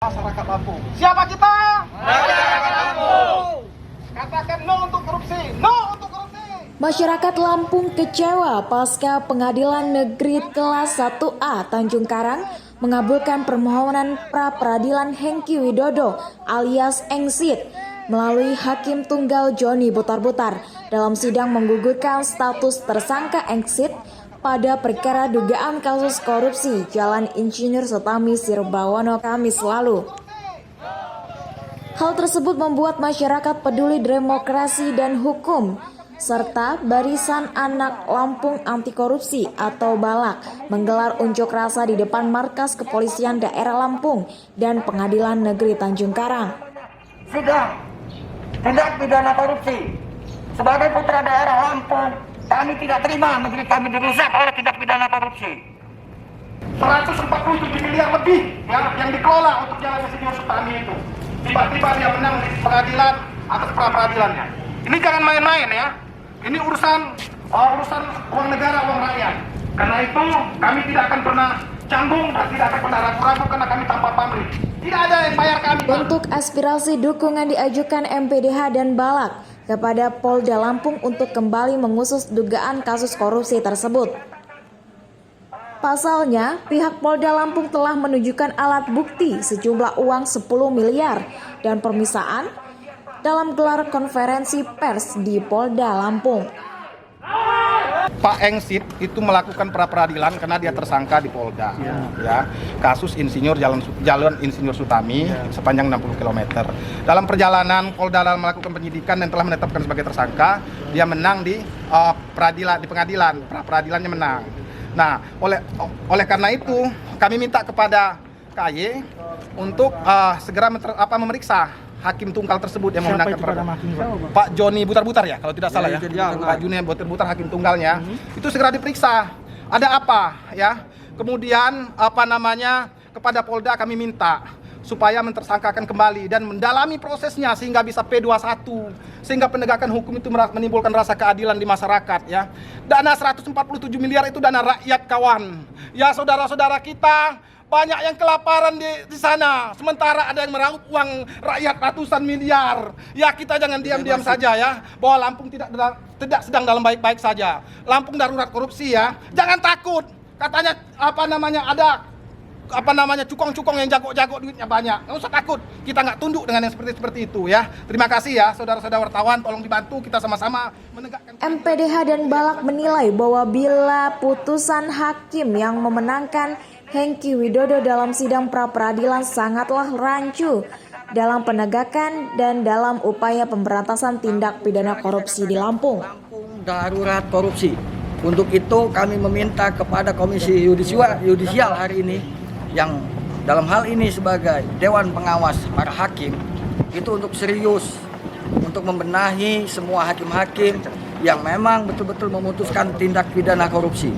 Masyarakat Lampung. Siapa kita? Masyarakat Lampung. Katakan no untuk korupsi. No untuk korupsi. Masyarakat Lampung kecewa pasca Pengadilan Negeri Kelas 1A Tanjung Karang mengabulkan permohonan pra-peradilan Hengky Widodo alias Engsit melalui Hakim Tunggal Joni Butar-Butar dalam sidang menggugurkan status tersangka Engsit pada perkara dugaan kasus korupsi Jalan Insinyur Sutami Sirbawono Kamis lalu. Hal tersebut membuat masyarakat peduli demokrasi dan hukum serta Barisan Anak Lampung Anti Korupsi atau BALAK menggelar unjuk rasa di depan markas kepolisian daerah Lampung dan Pengadilan Negeri Tanjung Karang. Sidang tindak pidana korupsi. Sebagai putra daerah Lampung, kami tidak terima negeri kami dirusak oleh tindak pidana korupsi. 147 miliar lebih ya, yang dikelola untuk Jalan Insinyur Sutami itu. Tiba-tiba dia menang di pengadilan atas pra-peradilannya. Ini jangan main-main ya. Ini urusan uang negara, uang rakyat. Karena itu kami tidak akan pernah canggung dan tidak akan pernah ragu-ragu karena kami tanpa pamrih. Tidak ada yang bayar kami. Bentuk aspirasi dukungan diajukan MPDH dan BALAK kepada Polda Lampung untuk kembali mengusut dugaan kasus korupsi tersebut. Pasalnya, pihak Polda Lampung telah menunjukkan alat bukti sejumlah uang 10 miliar dan permisaan dalam gelar konferensi pers di Polda Lampung. Pak Engsit itu melakukan pra-peradilan karena dia tersangka di Polda, ya kasus Jalan Insinyur Sutami sepanjang 60 km. Dalam perjalanan Polda melakukan penyidikan dan telah menetapkan sebagai tersangka, dia menang di pengadilan, pra-peradilannya menang. Nah, oleh karena itu kami minta kepada KY untuk segera memeriksa Hakim Tunggal tersebut yang memenangkan Pak Joni Butar-Butar ya, kalau tidak salah ya. Pak Joni Butar-Butar Hakim Tunggalnya. Itu segera diperiksa. Ada apa ya? Kemudian kepada Polda kami minta supaya mentersangkakan kembali dan mendalami prosesnya sehingga bisa P21, sehingga penegakan hukum itu menimbulkan rasa keadilan di masyarakat ya. Dana 147 miliar itu dana rakyat kawan. Ya saudara-saudara kita banyak yang kelaparan di sana, sementara ada yang meraup uang rakyat ratusan miliar. Ya kita jangan diam-diam saja ya, bahwa Lampung tidak sedang dalam baik-baik saja. Lampung darurat korupsi ya. Jangan takut. Katanya ada cukong-cukong yang jago-jago duitnya banyak. Nggak usah takut. Kita nggak tunduk dengan yang seperti itu ya. Terima kasih ya saudara-saudara wartawan, tolong dibantu kita sama-sama menegakkan. MPDH dan BALAK menilai bahwa bila putusan hakim yang memenangkan Hengky Widodo dalam sidang pra-peradilan sangatlah rancu dalam penegakan dan dalam upaya pemberantasan tindak pidana korupsi di Lampung. Lampung darurat korupsi. Untuk itu kami meminta kepada Komisi Yudisial hari ini yang dalam hal ini sebagai Dewan Pengawas para hakim itu untuk serius untuk membenahi semua hakim-hakim yang memang betul-betul memutuskan tindak pidana korupsi.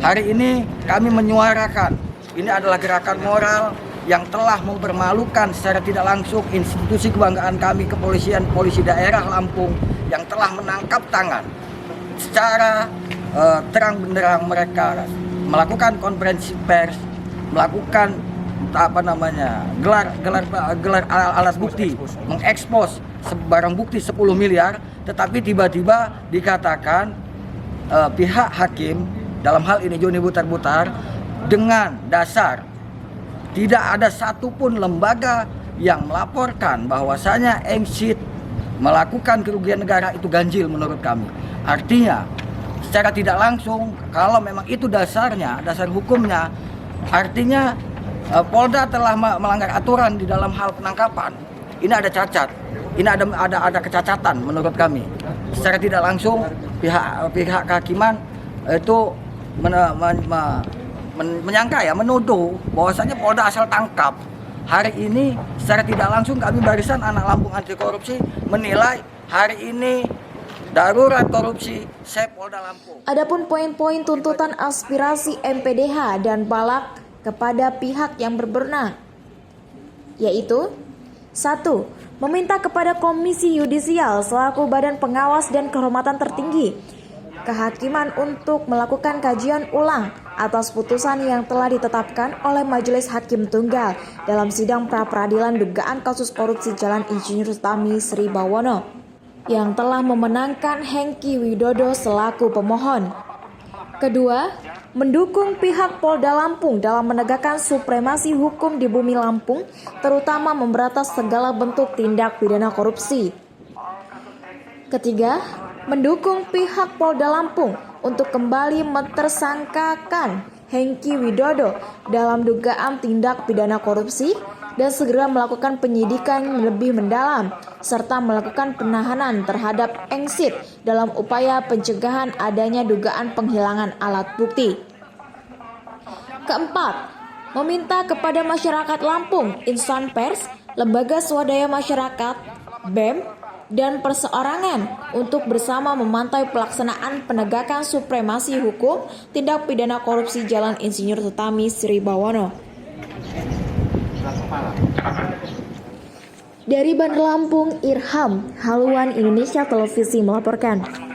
Hari ini kami menyuarakan, ini adalah gerakan moral yang telah mempermalukan secara tidak langsung institusi kebanggaan kami kepolisian, polisi daerah Lampung yang telah menangkap tangan secara terang benderang mereka melakukan konferensi pers, melakukan gelar alat bukti, mengekspos barang bukti 10 miliar, tetapi tiba-tiba dikatakan pihak hakim dalam hal ini Joni Butar-Butar dengan dasar tidak ada satupun lembaga yang melaporkan bahwasanya Engsit melakukan kerugian negara itu ganjil menurut kami. Artinya secara tidak langsung kalau memang itu dasarnya, dasar hukumnya, artinya Polda telah melanggar aturan di dalam hal penangkapan. Ini ada cacat, ini ada kecacatan menurut kami. Secara tidak langsung pihak kehakiman itu menyangka ya, menuduh bahwasanya Polda asal tangkap. Hari ini secara tidak langsung kami Barisan Anak Lampung Anti Korupsi menilai hari ini darurat korupsi Polda Lampung. Adapun poin-poin tuntutan aspirasi MPDH dan BALAK kepada pihak yang berwenang, yaitu 1. Meminta kepada Komisi Yudisial selaku Badan Pengawas dan Kehormatan Tertinggi Kehakiman untuk melakukan kajian ulang atas putusan yang telah ditetapkan oleh Majelis Hakim Tunggal dalam sidang pra-peradilan dugaan kasus korupsi Jalan Insinyur Sutami Sri Bawono yang telah memenangkan Hengky Widodo selaku pemohon. Kedua, mendukung pihak Polda Lampung dalam menegakkan supremasi hukum di bumi Lampung, terutama memberantas segala bentuk tindak pidana korupsi. Ketiga, mendukung pihak Polda Lampung untuk kembali mentersangkakan Hengky Widodo dalam dugaan tindak pidana korupsi dan segera melakukan penyidikan lebih mendalam serta melakukan penahanan terhadap Engsit dalam upaya pencegahan adanya dugaan penghilangan alat bukti. Keempat, meminta kepada masyarakat Lampung, insan pers, lembaga swadaya masyarakat, BEM, dan perseorangan untuk bersama memantau pelaksanaan penegakan supremasi hukum tindak pidana korupsi Jalan Insinyur Sutami Sri Bawono. Dari Bandar Lampung, Irham, Haluan Indonesia Televisi melaporkan.